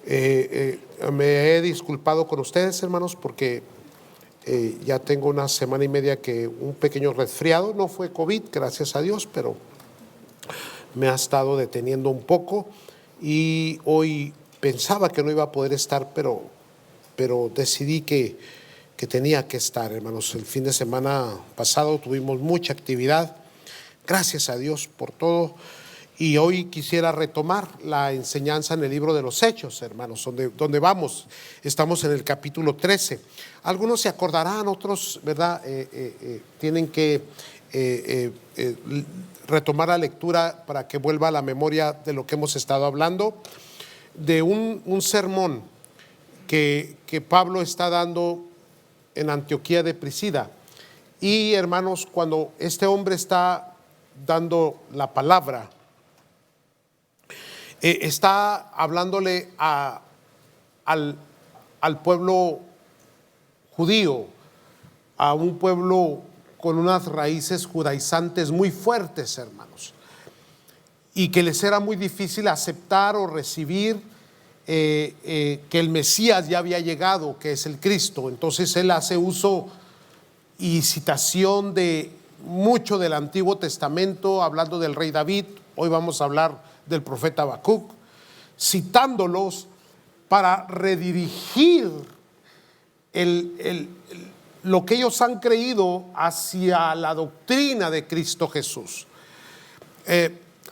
Me he disculpado con ustedes, hermanos, porque ya tengo una semana y media que un pequeño resfriado. No fue COVID, gracias a Dios, pero me ha estado deteniendo un poco. Y hoy pensaba que no iba a poder estar, pero decidí que tenía que estar, hermanos. El fin de semana pasado tuvimos mucha actividad. Gracias a Dios por todo. Y hoy quisiera retomar la enseñanza en el libro de los Hechos, hermanos, donde vamos. Estamos en el capítulo 13. Algunos se acordarán, otros, ¿verdad? Tienen que retomar la lectura para que vuelva a la memoria de lo que hemos estado hablando, de un sermón que Pablo está dando en Antioquía de Prisida. Y, hermanos, cuando este hombre está dando la palabra, está hablándole al pueblo judío, a un pueblo con unas raíces judaizantes muy fuertes, hermanos, y que les era muy difícil aceptar o recibir que el Mesías ya había llegado, que es el Cristo. Entonces él hace uso y citación de mucho del Antiguo Testamento, hablando del rey David. Hoy vamos a hablar del profeta Habacuc, citándolos para redirigir lo que ellos han creído hacia la doctrina de Cristo Jesús,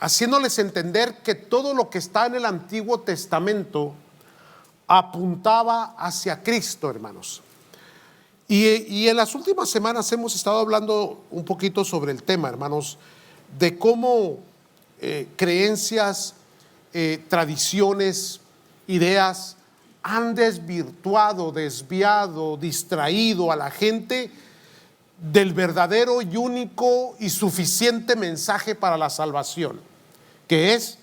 haciéndoles entender que todo lo que está en el Antiguo Testamento apuntaba hacia Cristo, hermanos. Y en las últimas semanas hemos estado hablando un poquito sobre el tema, hermanos, de cómo creencias, tradiciones, ideas han desvirtuado, desviado, distraído a la gente del verdadero y único y suficiente mensaje para la salvación, que es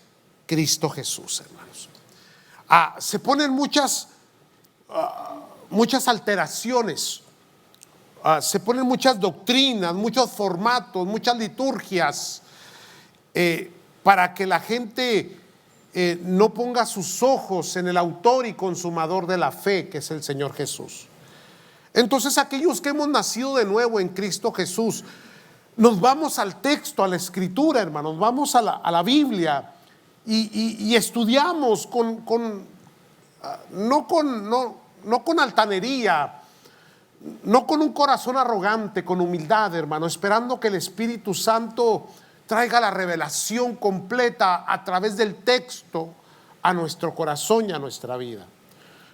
Cristo Jesús, hermanos. Se ponen muchas alteraciones, se ponen muchas doctrinas, muchos formatos, muchas liturgias, para que la gente no ponga sus ojos en el autor y consumador de la fe, que es el Señor Jesús. Entonces, aquellos que hemos nacido de nuevo en Cristo Jesús, nos vamos al texto, a la escritura, hermanos, vamos a la Biblia y estudiamos no con altanería, no con un corazón arrogante, con humildad, hermano, esperando que el Espíritu Santo traiga la revelación completa a través del texto a nuestro corazón y a nuestra vida.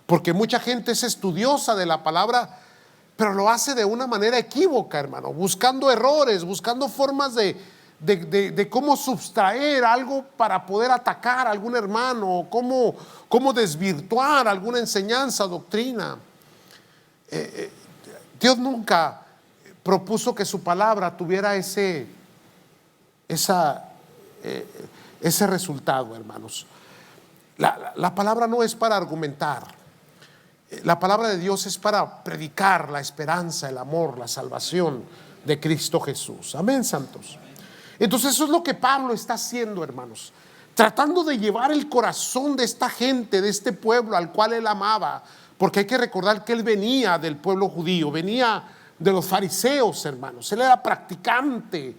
Porque mucha gente es estudiosa de la palabra, pero lo hace de una manera equívoca, hermano, buscando errores, buscando formas de cómo sustraer algo para poder atacar a algún hermano, cómo desvirtuar alguna enseñanza, doctrina. Dios nunca propuso que su palabra tuviera ese resultado, hermanos. La palabra no es para argumentar. La palabra de Dios es para predicar la esperanza, el amor, la salvación de Cristo Jesús. Amén, santos. Entonces eso es lo que Pablo está haciendo, hermanos, tratando de llevar el corazón de esta gente, de este pueblo al cual él amaba, porque hay que recordar que él venía del pueblo judío, venía de los fariseos, hermanos. Él era practicante.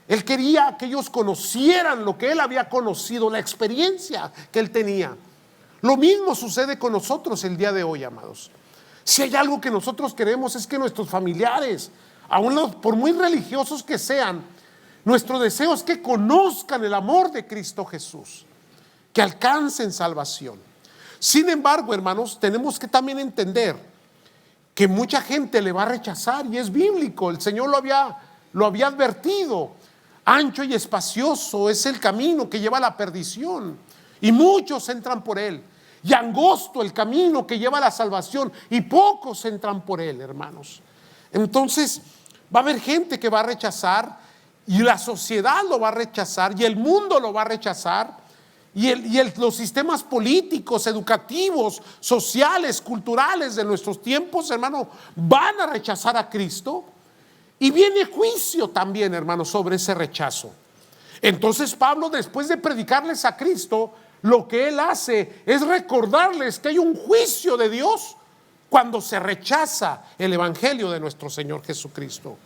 Él quería que ellos conocieran lo que él había conocido, la experiencia que él tenía. Lo mismo sucede con nosotros el día de hoy, amados. Si hay algo que nosotros queremos es que nuestros familiares, aun por muy religiosos que sean, nuestro deseo es que conozcan el amor de Cristo Jesús, que alcancen salvación. Sin embargo, hermanos, tenemos que también entender que mucha gente le va a rechazar, y es bíblico. El Señor lo había advertido. Ancho y espacioso es el camino que lleva a la perdición, y muchos entran por él, y angosto el camino que lleva a la salvación, y pocos entran por él, hermanos. Entonces va a haber gente que va a rechazar, y la sociedad lo va a rechazar, y el mundo lo va a rechazar, y los sistemas políticos, educativos, sociales, culturales de nuestros tiempos, hermano, van a rechazar a Cristo. Y viene juicio también, hermano, sobre ese rechazo. Entonces Pablo, después de predicarles a Cristo, lo que Él hace es recordarles que hay un juicio de Dios cuando se rechaza el evangelio de nuestro Señor Jesucristo.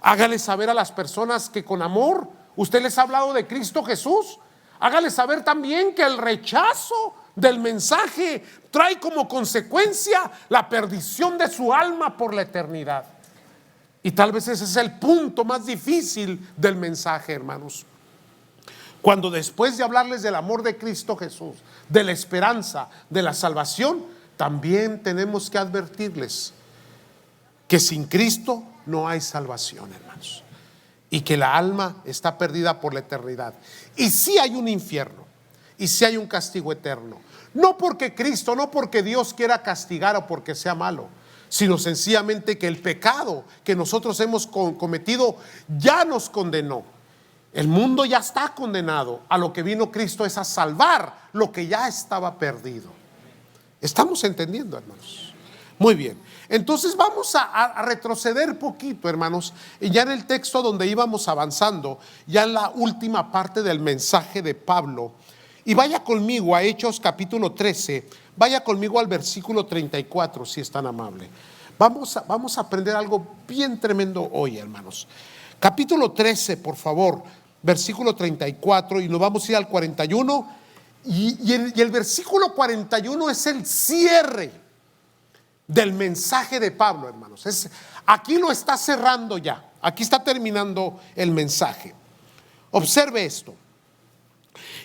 Hágale saber a las personas que con amor usted les ha hablado de Cristo Jesús. Hágale saber también que el rechazo del mensaje trae como consecuencia la perdición de su alma por la eternidad. Y tal vez ese es el punto más difícil del mensaje, hermanos. Cuando después de hablarles del amor de Cristo Jesús, de la esperanza, de la salvación, también tenemos que advertirles que sin Cristo no hay salvación, hermanos, y que la alma está perdida por la eternidad. Y sí hay un infierno, y sí hay un castigo eterno. No porque Cristo, no porque Dios quiera castigar o porque sea malo, sino sencillamente que el pecado que nosotros hemos cometido ya nos condenó. El mundo ya está condenado. A lo que vino Cristo es a salvar lo que ya estaba perdido. ¿Estamos entendiendo, hermanos? Muy bien. Entonces vamos a retroceder poquito, hermanos, y ya en el texto donde íbamos avanzando, ya en la última parte del mensaje de Pablo. Y vaya conmigo a Hechos capítulo 13, vaya conmigo al versículo 34, si es tan amable. Vamos a aprender algo bien tremendo hoy, hermanos. Capítulo 13, por favor, versículo 34, y nos vamos a ir al 41. Y el versículo 41 es el cierre del mensaje de Pablo, hermanos. Aquí lo está cerrando ya. Aquí está terminando el mensaje. Observe esto.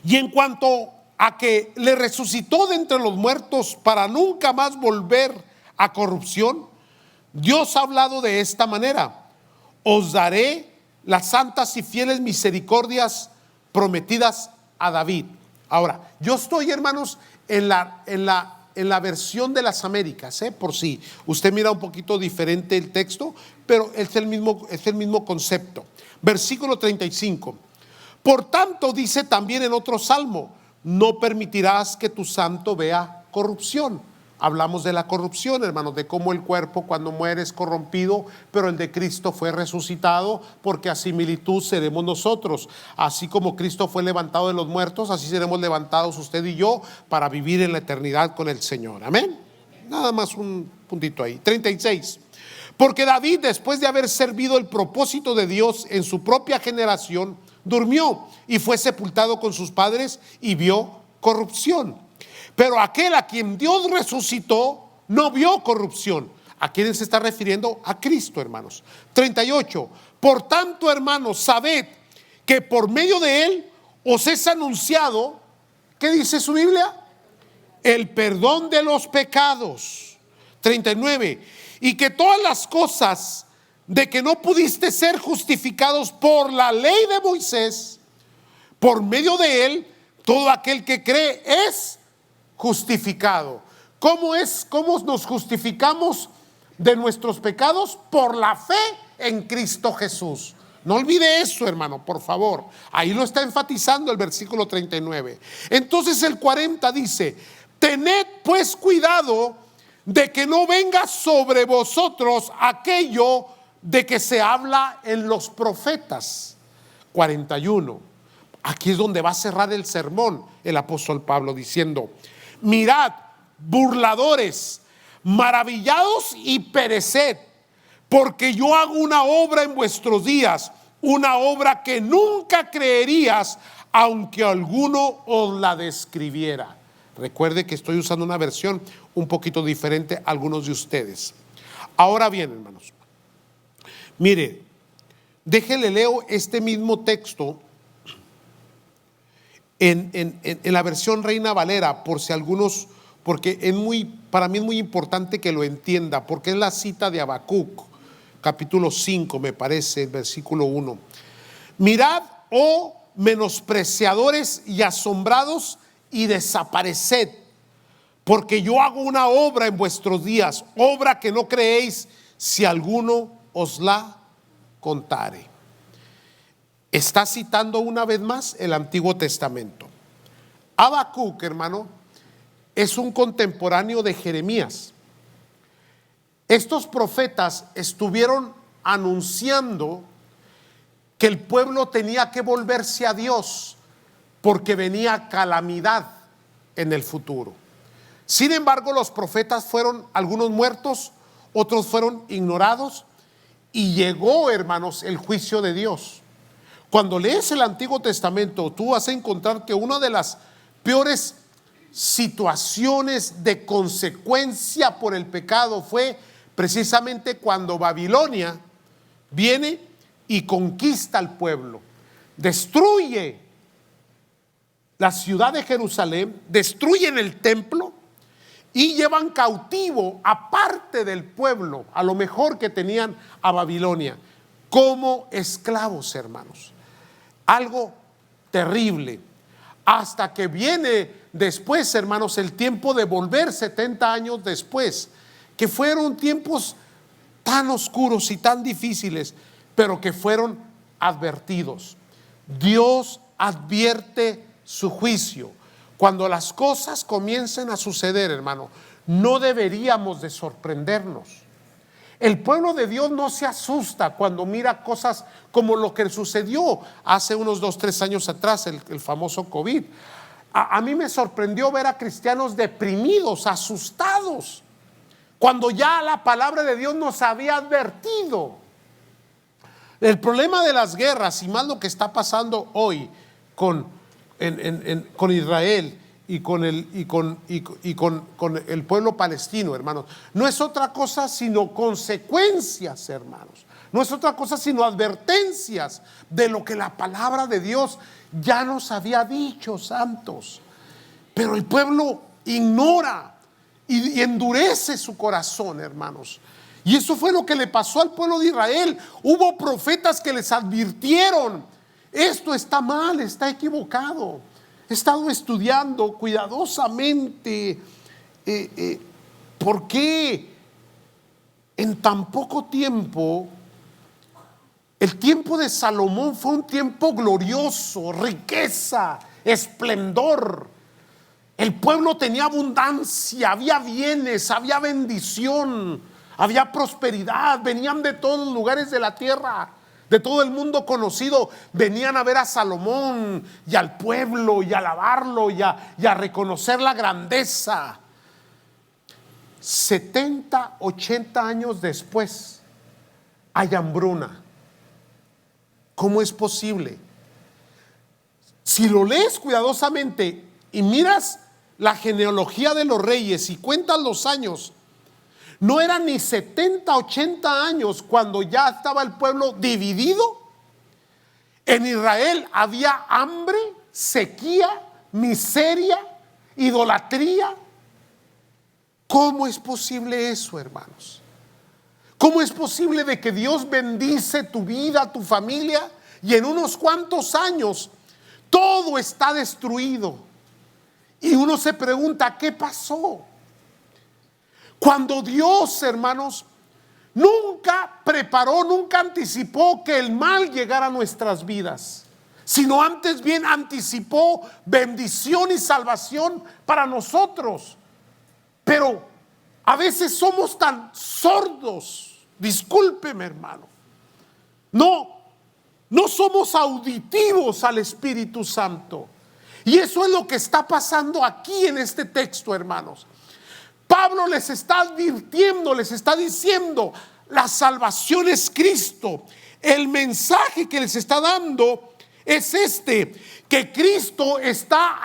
Y en cuanto a que le resucitó de entre los muertos para nunca más volver a corrupción, Dios ha hablado de esta manera: os daré las santas y fieles misericordias prometidas a David. Ahora, yo estoy, hermanos, en la versión de las Américas, por si usted mira un poquito diferente el texto, pero es el mismo concepto. Versículo 35. Por tanto, dice también en otro salmo: no permitirás que tu santo vea corrupción. Hablamos de la corrupción, hermanos, de cómo el cuerpo cuando muere es corrompido, pero el de Cristo fue resucitado, porque a similitud seremos nosotros. Así como Cristo fue levantado de los muertos, así seremos levantados usted y yo para vivir en la eternidad con el Señor. Amén. Nada más un puntito ahí. 36. Porque David, después de haber servido el propósito de Dios en su propia generación, durmió y fue sepultado con sus padres y vio corrupción. Pero aquel a quien Dios resucitó no vio corrupción. ¿A quién se está refiriendo? A Cristo, hermanos. 38. Por tanto, hermanos, sabed que por medio de él os es anunciado, ¿qué dice su Biblia? El perdón de los pecados. 39. Y que todas las cosas de que no pudiste ser justificados por la ley de Moisés, por medio de él, todo aquel que cree es justificado. ¿Cómo nos justificamos de nuestros pecados? Por la fe en Cristo Jesús. No olvide eso, hermano, por favor. Ahí lo está enfatizando el versículo 39. Entonces el 40 dice: tened pues cuidado de que no venga sobre vosotros aquello de que se habla en los profetas. 41. Aquí es donde va a cerrar el sermón el apóstol Pablo diciendo: mirad, burladores, maravillados y pereced, porque yo hago una obra en vuestros días, una obra que nunca creerías, aunque alguno os la describiera. Recuerde que estoy usando una versión un poquito diferente a algunos de ustedes. Ahora bien, hermanos, mire, déjenle leo este mismo texto en la versión Reina Valera, por si algunos, porque para mí es muy importante que lo entienda, porque es la cita de Habacuc, capítulo 5, me parece, versículo 1. Mirad, oh menospreciadores y asombrados, y desapareced, porque yo hago una obra en vuestros días, obra que no creéis si alguno os la contare. Está citando una vez más el Antiguo Testamento. Habacuc, hermano, es un contemporáneo de Jeremías. Estos profetas estuvieron anunciando que el pueblo tenía que volverse a Dios porque venía calamidad. en el futuro. Sin embargo, los profetas fueron algunos muertos, otros fueron ignorados, y llegó, hermanos, el juicio de Dios. Cuando lees el Antiguo Testamento, tú vas a encontrar que una de las peores situaciones de consecuencia por el pecado fue precisamente cuando Babilonia viene y conquista al pueblo, destruye la ciudad de Jerusalén, destruyen el templo y llevan cautivo a parte del pueblo, a lo mejor que tenían a Babilonia, como esclavos, hermanos. Algo terrible. Hasta que viene después, hermanos, el tiempo de volver 70 años después, que fueron tiempos tan oscuros y tan difíciles, pero que fueron advertidos. Dios advierte su juicio. Cuando las cosas comiencen a suceder, hermano, no deberíamos de sorprendernos. El pueblo de Dios no se asusta cuando mira cosas como lo que sucedió hace unos 2-3 años atrás, el famoso COVID. A mí me sorprendió ver a cristianos deprimidos, asustados, cuando ya la palabra de Dios nos había advertido. El problema de las guerras, y más lo que está pasando hoy con Israel y con el pueblo palestino, hermanos, no es otra cosa sino consecuencias, hermanos. No es otra cosa sino advertencias de lo que la palabra de Dios ya nos había dicho, santos. Pero el pueblo ignora y endurece su corazón, hermanos. Y eso fue lo que le pasó al pueblo de Israel. Hubo profetas que les advirtieron: esto está mal, está equivocado. He estado estudiando cuidadosamente por qué en tan poco tiempo. El tiempo de Salomón fue un tiempo glorioso, riqueza, esplendor. El pueblo tenía abundancia, había bienes, había bendición, había prosperidad. Venían de todos los lugares de la tierra, de todo el mundo conocido. Venían a ver a Salomón y al pueblo y a alabarlo y a reconocer la grandeza. 70, 80 años después hay hambruna. ¿Cómo es posible? Si lo lees cuidadosamente y miras la genealogía de los reyes y cuentas los años, no eran ni 70, 80 años cuando ya estaba el pueblo dividido. En Israel había hambre, sequía, miseria, idolatría. ¿Cómo es posible eso, hermanos? ¿Cómo es posible de que Dios bendice tu vida, tu familia, y en unos cuantos años todo está destruido? Y uno se pregunta, ¿qué pasó? Cuando Dios, hermanos, nunca preparó, nunca anticipó que el mal llegara a nuestras vidas, sino antes bien anticipó bendición y salvación para nosotros. Pero a veces somos tan sordos, discúlpeme, hermano, no somos auditivos al Espíritu Santo. Y eso es lo que está pasando aquí en este texto, hermanos. Pablo les está advirtiendo, les está diciendo: la salvación es Cristo. El mensaje que les está dando es que Cristo está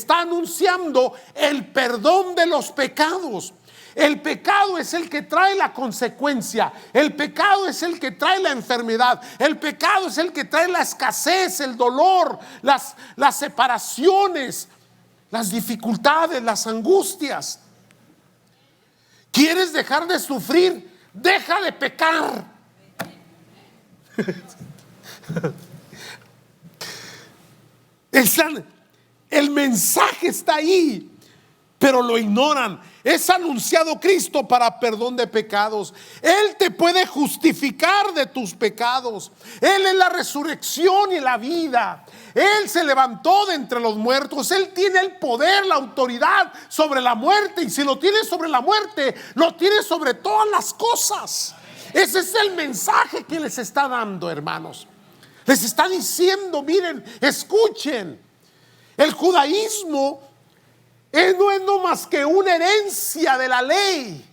anunciando el perdón de los pecados. El pecado es el que trae la consecuencia. El pecado es el que trae la enfermedad. El pecado es el que trae la escasez, el dolor, las separaciones, las dificultades, las angustias. ¿Quieres dejar de sufrir? Deja de pecar. El mensaje está ahí, pero lo ignoran. Es anunciado Cristo para perdón de pecados. Él te puede justificar de tus pecados. Él es la resurrección y la vida. Él se levantó de entre los muertos. Él tiene el poder, la autoridad sobre la muerte. Y si lo tiene sobre la muerte, lo tiene sobre todas las cosas. Ese es el mensaje que les está dando, hermanos. Les está diciendo: miren, escuchen. El judaísmo No es no más que una herencia de la ley.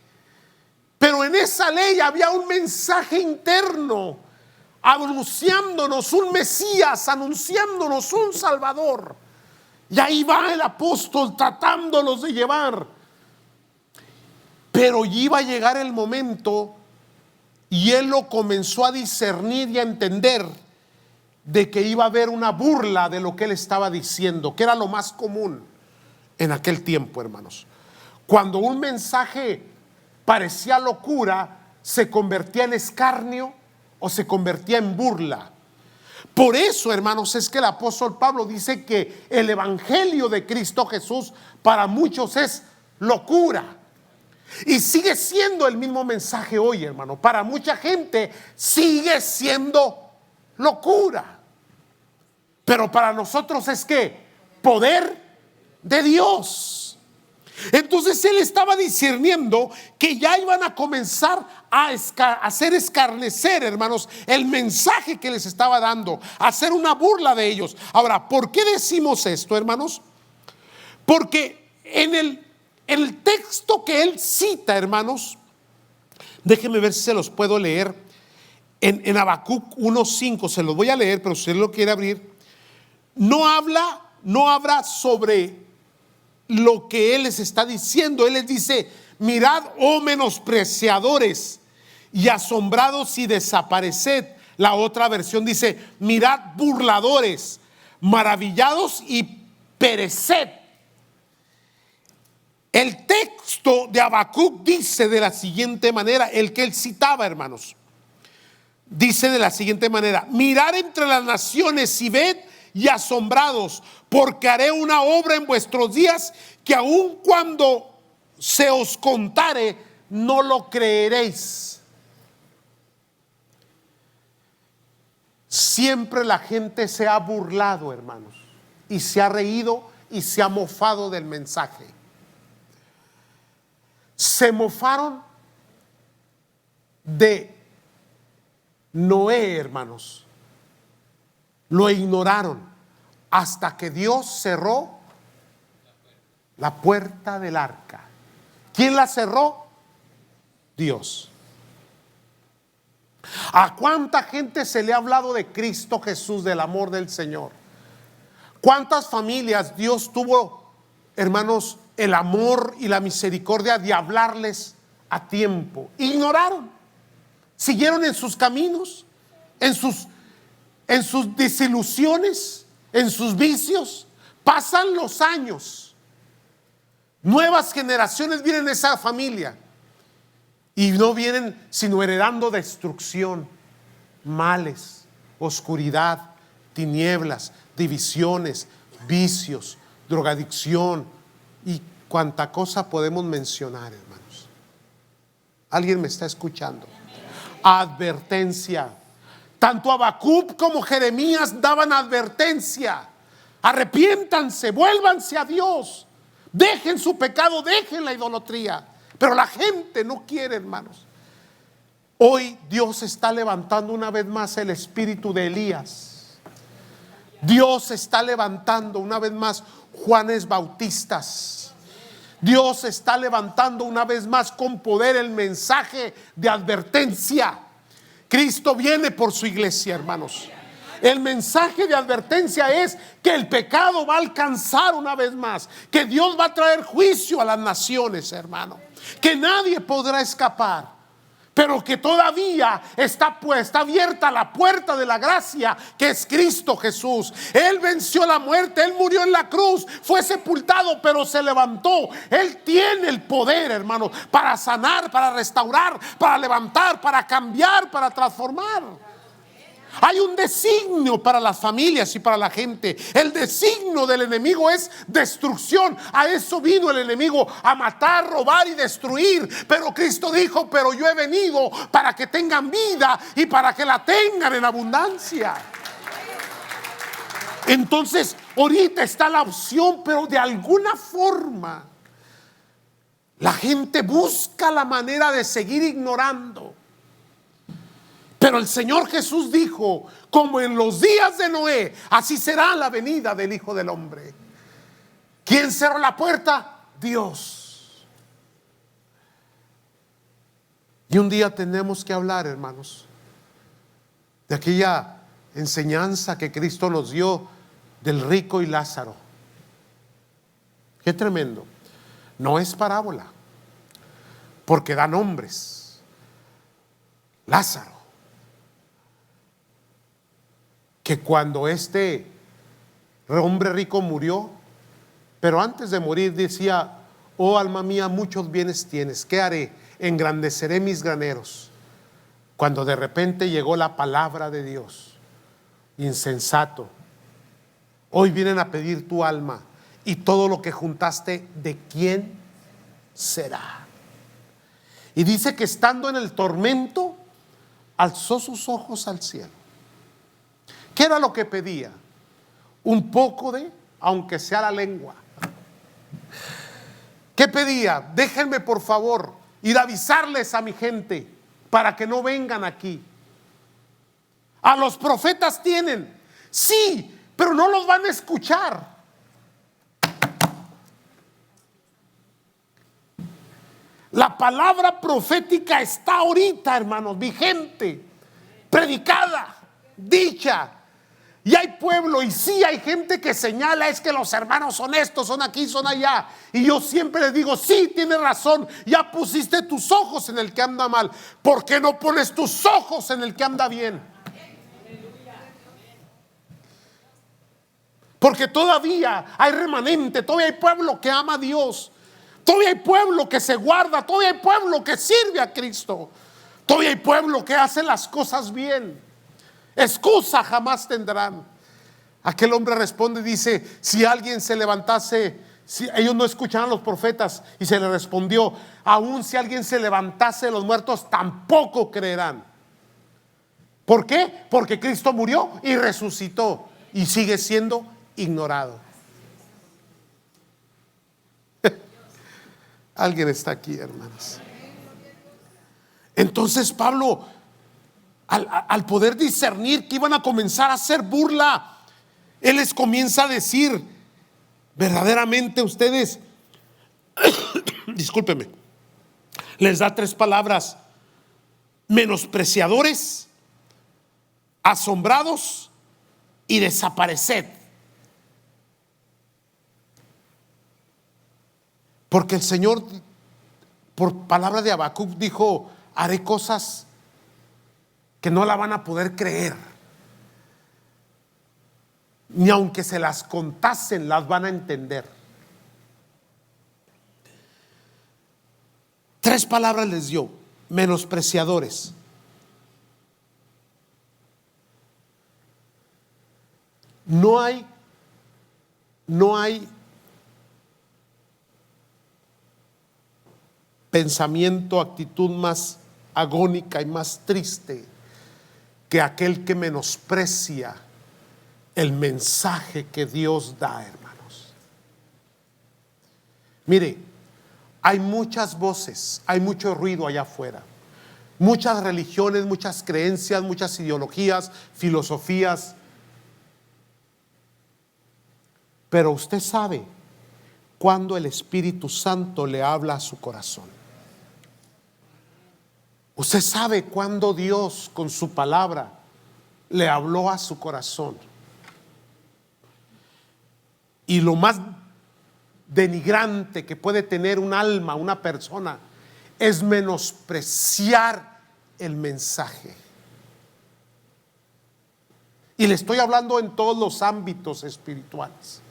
Pero en esa ley había un mensaje interno, anunciándonos un Mesías, anunciándonos un Salvador. Y ahí va el apóstol tratándolos de llevar. Pero iba a llegar el momento, y él lo comenzó a discernir y a entender, de que iba a haber una burla de lo que él estaba diciendo, que era lo más común en aquel tiempo, hermanos. Cuando un mensaje parecía locura, se convertía en escarnio o se convertía en burla. Por eso, hermanos, es que el apóstol Pablo dice que el evangelio de Cristo Jesús para muchos es locura. Y sigue siendo el mismo mensaje hoy, hermano. Para mucha gente sigue siendo locura. Pero para nosotros es que poder de Dios. Entonces él estaba discerniendo que ya iban a comenzar a hacer escarnecer, hermanos, el mensaje que les estaba dando, a hacer una burla de ellos. Ahora, ¿por qué decimos esto, hermanos? Porque en el texto que él cita, hermanos, déjenme ver si se los puedo leer. En Habacuc 1:5 se los voy a leer, pero si usted lo quiere abrir, no habla sobre lo que él les está diciendo. Él les dice: mirad, oh menospreciadores y asombrados, y desapareced. La otra versión dice: mirad, burladores, maravillados, y pereced. El texto de Habacuc dice de la siguiente manera, el que él citaba, hermanos, dice de la siguiente manera: mirad entre las naciones y ved, y asombrados, porque haré una obra en vuestros días que aun cuando se os contare, no lo creeréis. Siempre la gente se ha burlado, hermanos, y se ha reído y se ha mofado del mensaje. Se mofaron de Noé, hermanos. Lo ignoraron hasta que Dios cerró la puerta del arca. ¿Quién la cerró? Dios. ¿A cuánta gente se le ha hablado de Cristo Jesús, del amor del Señor? ¿Cuántas familias Dios tuvo, hermanos, el amor y la misericordia de hablarles a tiempo? Ignoraron, siguieron en sus caminos, en sus desilusiones, en sus vicios. Pasan los años, nuevas generaciones vienen a esa familia y no vienen sino heredando destrucción, males, oscuridad, tinieblas, divisiones, vicios, drogadicción y cuánta cosa podemos mencionar, hermanos. ¿Alguien me está escuchando? Advertencia. Tanto Habacuc como Jeremías daban advertencia: arrepiéntanse, vuélvanse a Dios, dejen su pecado, dejen la idolatría. Pero la gente no quiere, hermanos. Hoy Dios está levantando una vez más el espíritu de Elías. Dios está levantando una vez más Juanes Bautistas. Dios está levantando una vez más con poder el mensaje de advertencia. Cristo viene por su iglesia, hermanos. El mensaje de advertencia es que el pecado va a alcanzar una vez más, que Dios va a traer juicio a las naciones, hermano, que nadie podrá escapar, pero que todavía está abierta la puerta de la gracia, que es Cristo Jesús. Él venció la muerte, Él murió en la cruz, fue sepultado, pero se levantó. Él tiene el poder, hermano, para sanar, para restaurar, para levantar, para cambiar, para transformar. Hay un designio para las familias y para la gente. El designio del enemigo es destrucción. A eso vino el enemigo, a matar, robar y destruir. Pero Cristo dijo: pero yo he venido para que tengan vida y para que la tengan en abundancia. Entonces, ahorita está la opción, pero de alguna forma la gente busca la manera de seguir ignorando. Pero el Señor Jesús dijo: como en los días de Noé, así será la venida del Hijo del Hombre. ¿Quién cerró la puerta? Dios. Y un día tenemos que hablar, hermanos, de aquella enseñanza que Cristo nos dio del rico y Lázaro. Qué tremendo. No es parábola, porque da nombres. Lázaro, que cuando este hombre rico murió, pero antes de morir decía: oh alma mía, muchos bienes tienes, ¿qué haré? Engrandeceré mis graneros. Cuando de repente llegó la palabra de Dios: insensato, hoy vienen a pedir tu alma, y todo lo que juntaste, ¿de quién será? Y dice que estando en el tormento, alzó sus ojos al cielo. ¿Qué era lo que pedía? Un poco de, aunque sea la lengua. ¿Qué pedía? Déjenme por favor ir a avisarles a mi gente para que no vengan aquí. A los profetas tienen, sí, pero no los van a escuchar. La palabra profética está ahorita, hermanos, vigente, predicada, dicha. Y hay pueblo, y sí hay gente que señala: es que los hermanos son estos, son aquí, son allá. Y yo siempre les digo: sí, tienes razón, ya pusiste tus ojos en el que anda mal. ¿Por qué no pones tus ojos en el que anda bien? Porque todavía hay remanente, todavía hay pueblo que ama a Dios, todavía hay pueblo que se guarda, todavía hay pueblo que sirve a Cristo, todavía hay pueblo que hace las cosas bien. Excusa jamás tendrán. Aquel hombre responde y dice: si alguien se levantase, si ellos no escucharán a los profetas. Y se le respondió: aun si alguien se levantase de los muertos, tampoco creerán. ¿Por qué? Porque Cristo murió y resucitó y sigue siendo ignorado. Alguien está aquí, hermanos. Entonces Pablo, al poder discernir que iban a comenzar a hacer burla, él les comienza a decir: verdaderamente ustedes, discúlpeme, les da 3 palabras: menospreciadores, asombrados y desapareced. Porque el Señor, por palabra de Habacuc, dijo: haré cosas que no la van a poder creer, ni aunque se las contasen las van a entender. 3 palabras les dio: menospreciadores. No hay pensamiento, actitud más agónica y más triste que aquel que menosprecia el mensaje que Dios da, hermanos. Mire, hay muchas voces, hay mucho ruido allá afuera, muchas religiones, muchas creencias, muchas ideologías, filosofías. Pero usted sabe cuando el Espíritu Santo le habla a su corazón. Usted sabe cuando Dios con su palabra le habló a su corazón. Y lo más denigrante que puede tener un alma, una persona, es menospreciar el mensaje. Y le estoy hablando en todos los ámbitos espirituales,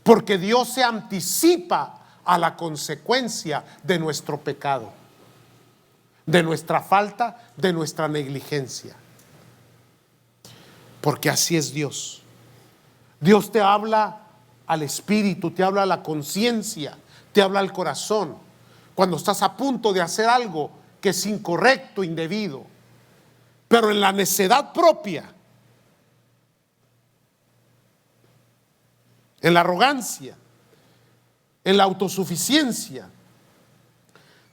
porque Dios se anticipa a la consecuencia de nuestro pecado, de nuestra falta, de nuestra negligencia. Porque así es Dios. Dios te habla al espíritu, te habla a la conciencia, te habla al corazón, cuando estás a punto de hacer algo que es incorrecto, indebido. Pero en la necedad propia, en la arrogancia, en la autosuficiencia,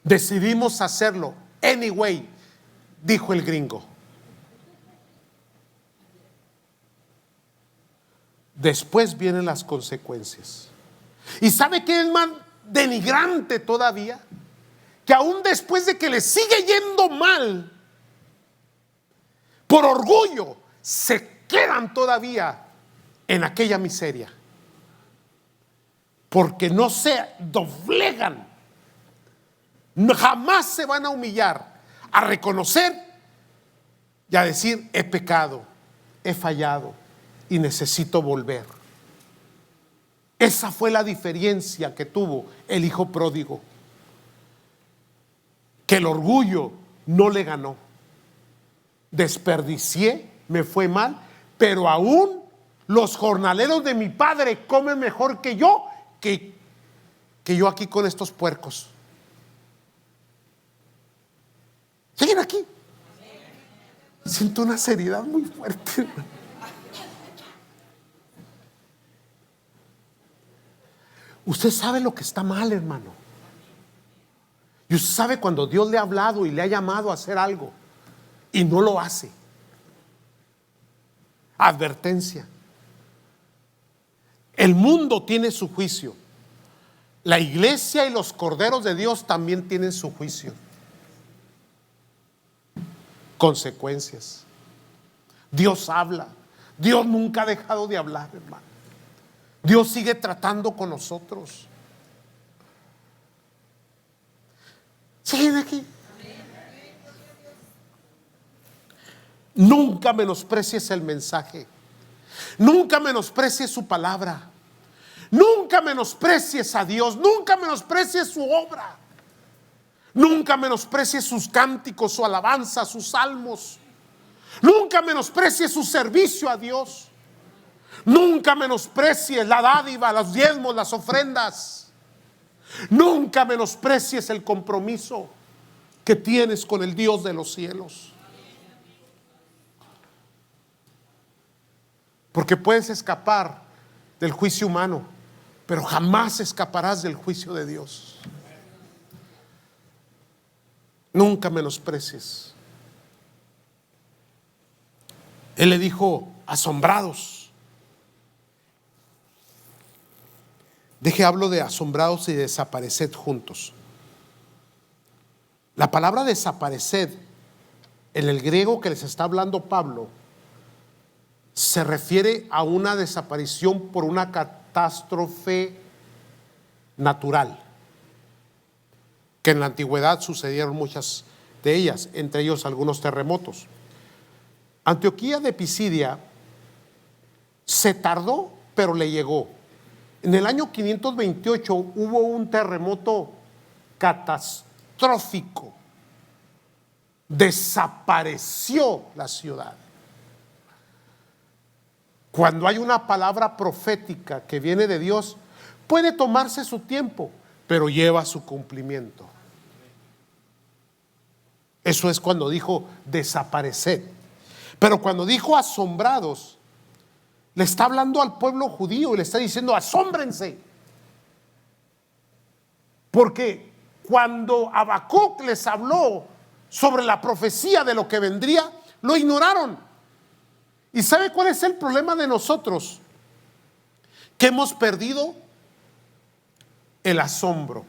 decidimos hacerlo anyway, dijo el gringo. Después vienen las consecuencias. ¿Y sabe qué es más denigrante todavía? Que aún después de que le sigue yendo mal, por orgullo, se quedan todavía en aquella miseria. Porque no se doblegan. Jamás se van a humillar, a reconocer y a decir: he pecado, he fallado y necesito volver. Esa fue la diferencia que tuvo el hijo pródigo. Que el orgullo no le ganó. Desperdicié, me fue mal, pero aún los jornaleros de mi padre comen mejor que yo aquí con estos puercos. ¿Siguen aquí? Siento una seriedad muy fuerte. Usted sabe lo que está mal, hermano. Y usted sabe cuando Dios le ha hablado y le ha llamado a hacer algo y no lo hace. Advertencia. El mundo tiene su juicio. La iglesia y los corderos de Dios también tienen su juicio. Consecuencias. Dios habla. Dios nunca ha dejado de hablar, hermano. Dios sigue tratando con nosotros. ¿Siguen aquí? Nunca menosprecies el mensaje. Nunca menosprecies su palabra. Nunca menosprecies a Dios. Nunca menosprecies su obra. Nunca menosprecies sus cánticos, su alabanza, sus salmos. Nunca menosprecies su servicio a Dios. Nunca menosprecies la dádiva, los diezmos, las ofrendas. Nunca menosprecies el compromiso que tienes con el Dios de los cielos. Porque puedes escapar del juicio humano, pero jamás escaparás del juicio de Dios. Nunca menosprecies. Él le dijo: asombrados. Hablo de asombrados y desapareced juntos. La palabra desapareced en el griego que les está hablando Pablo se refiere a una desaparición por una catástrofe natural, que en la antigüedad sucedieron muchas de ellas, entre ellos algunos terremotos. Antioquía de Pisidia se tardó, pero le llegó. En el año 528 hubo un terremoto catastrófico. Desapareció la ciudad. Cuando hay una palabra profética que viene de Dios, puede tomarse su tiempo, pero lleva su cumplimiento. Eso es cuando dijo desapareced. Pero cuando dijo asombrados, le está hablando al pueblo judío y le está diciendo: asómbrense. Porque cuando Habacuc les habló sobre la profecía de lo que vendría, lo ignoraron. ¿Y sabe cuál es el problema de nosotros? Que hemos perdido el asombro.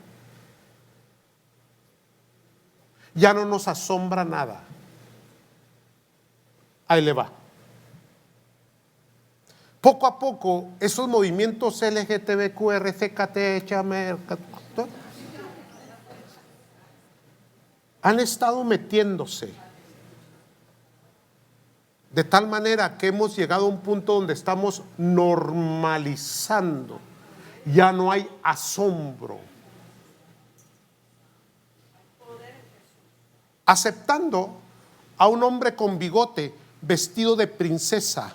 Ya no nos asombra nada. Ahí le va. Poco a poco, esos movimientos LGTBQ, RCKT, Chamer, han estado metiéndose de tal manera que hemos llegado a un punto donde estamos normalizando. Ya no hay asombro. Aceptando a un hombre con bigote vestido de princesa,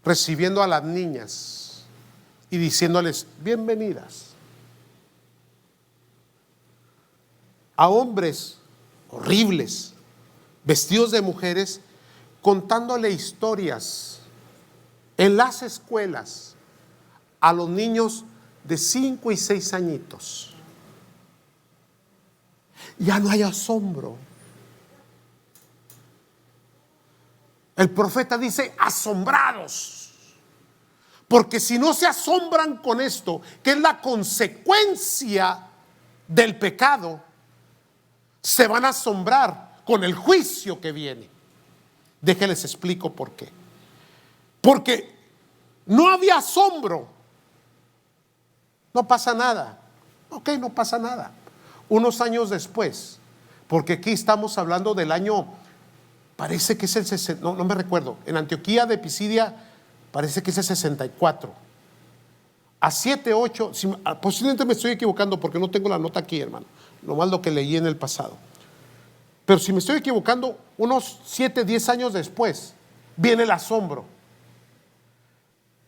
recibiendo a las niñas y diciéndoles bienvenidas. A hombres horribles vestidos de mujeres contándole historias en las escuelas a los niños de 5 y 6 añitos. Ya no hay asombro. El profeta dice: asombrados, Porque si no se asombran con esto, que es la consecuencia del pecado, se van a asombrar con el juicio que viene. Déjenles explico por qué. Porque no había asombro. No pasa nada. Ok, no pasa nada. Unos años después, porque aquí estamos hablando del año, parece que es el 60, no me recuerdo, en Antioquía de Pisidia, parece que es el 64. A 7, 8, posiblemente me estoy equivocando porque no tengo la nota aquí, hermano, nomás lo que leí en el pasado. Pero si me estoy equivocando, unos 7, 10 años después, viene el asombro.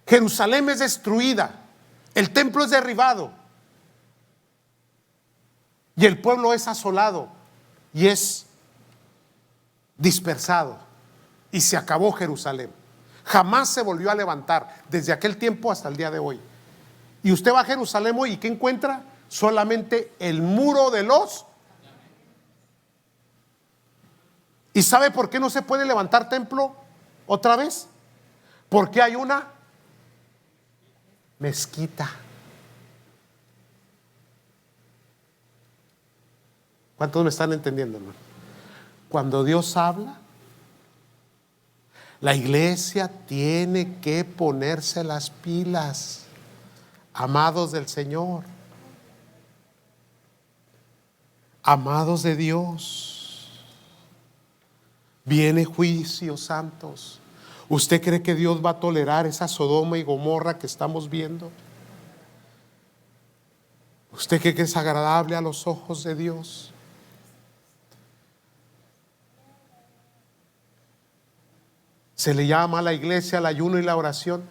Jerusalén es destruida, el templo es derribado y el pueblo es asolado y es dispersado, y se acabó Jerusalén. Jamás se volvió a levantar desde aquel tiempo hasta el día de hoy. Y usted va a Jerusalén hoy y ¿qué encuentra? Solamente el muro de los. ¿Y sabe por qué no se puede levantar templo otra vez? Porque hay una mezquita. ¿Cuántos me están entendiendo, hermano? Cuando Dios habla, la iglesia tiene que ponerse las pilas, amados del Señor, amados de Dios. Viene juicio, santos. ¿Usted cree que Dios va a tolerar esa Sodoma y Gomorra que estamos viendo? ¿Usted cree que es agradable a los ojos de Dios? Se le llama a la iglesia el ayuno y la oración.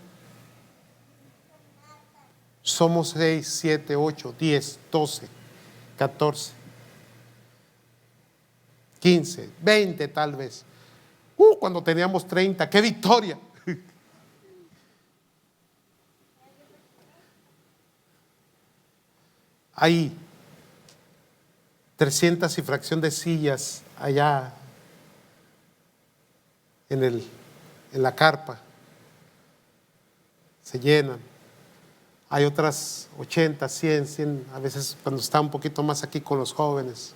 Somos 6, 7, 8, 10, 12, 14, 15, 20 tal vez. Cuando teníamos 30, ¡qué victoria! Hay 300 y fracción de sillas allá en la carpa, se llenan. Hay otras 80, 100, a veces cuando está un poquito más aquí con los jóvenes,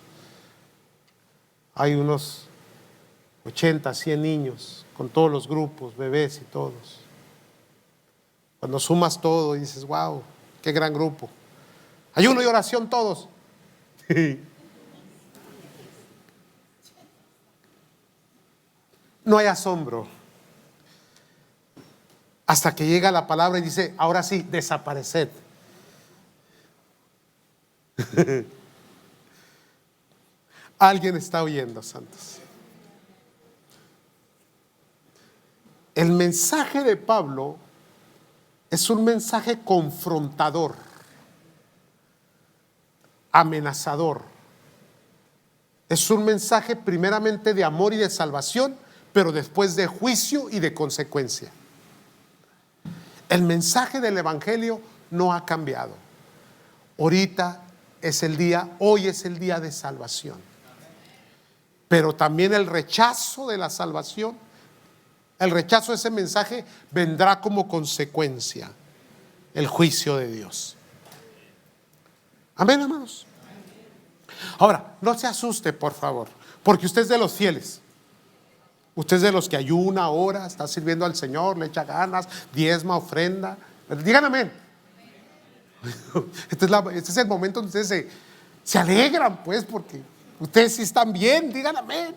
hay unos 80, 100 niños con todos los grupos, bebés y todos. Cuando sumas todo y dices, wow, qué gran grupo. Ayuno y oración todos. No hay asombro. Hasta que llega la palabra y dice, ahora sí, desapareced. Alguien está oyendo, santos. El mensaje de Pablo es un mensaje confrontador, amenazador. Es un mensaje primeramente de amor y de salvación, pero después de juicio y de consecuencia. El mensaje del evangelio no ha cambiado. Ahorita es el día, hoy es el día de salvación. Pero también el rechazo de la salvación, el rechazo de ese mensaje vendrá como consecuencia el juicio de Dios. Amén, hermanos. Ahora, no se asuste, por favor, porque usted es de los fieles. Usted es de los que ayuna, ora, está sirviendo al Señor, le echa ganas, diezma, ofrenda. Digan amén. Este es el momento donde ustedes se alegran, pues, porque ustedes sí están bien. Digan amén.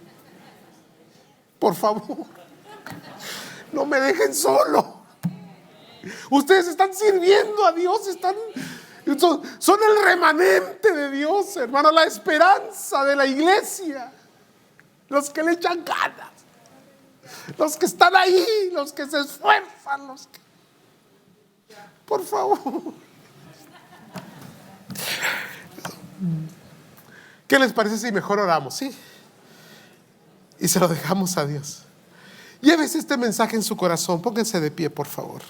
Por favor, no me dejen solo. Ustedes están sirviendo a Dios, son el remanente de Dios, hermano, la esperanza de la iglesia, los que le echan ganas, los que están ahí, los que se esfuerzan, por favor. ¿Qué les parece si mejor oramos? Sí. Y se lo dejamos a Dios. Llévese este mensaje en su corazón. Pónganse de pie, por favor.